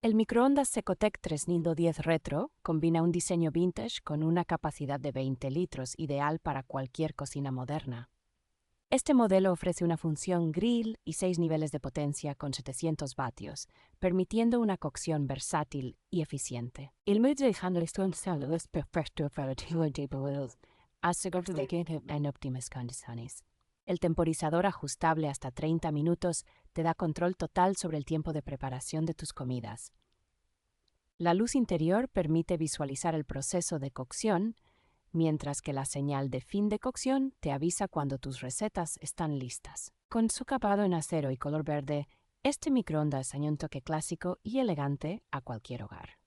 El microondas Secotec 3010 Retro combina un diseño vintage con una capacidad de 20 litros, ideal para cualquier cocina moderna. Este modelo ofrece una función grill y 6 niveles de potencia con 700 vatios, permitiendo una cocción versátil y eficiente. El medio de handling es perfecto para asegurarse en óptimas condiciones. El temporizador ajustable hasta 30 minutos te da control total sobre el tiempo de preparación de tus comidas. La luz interior permite visualizar el proceso de cocción, mientras que la señal de fin de cocción te avisa cuando tus recetas están listas. Con su acabado en acero y color verde, este microondas añade un toque clásico y elegante a cualquier hogar.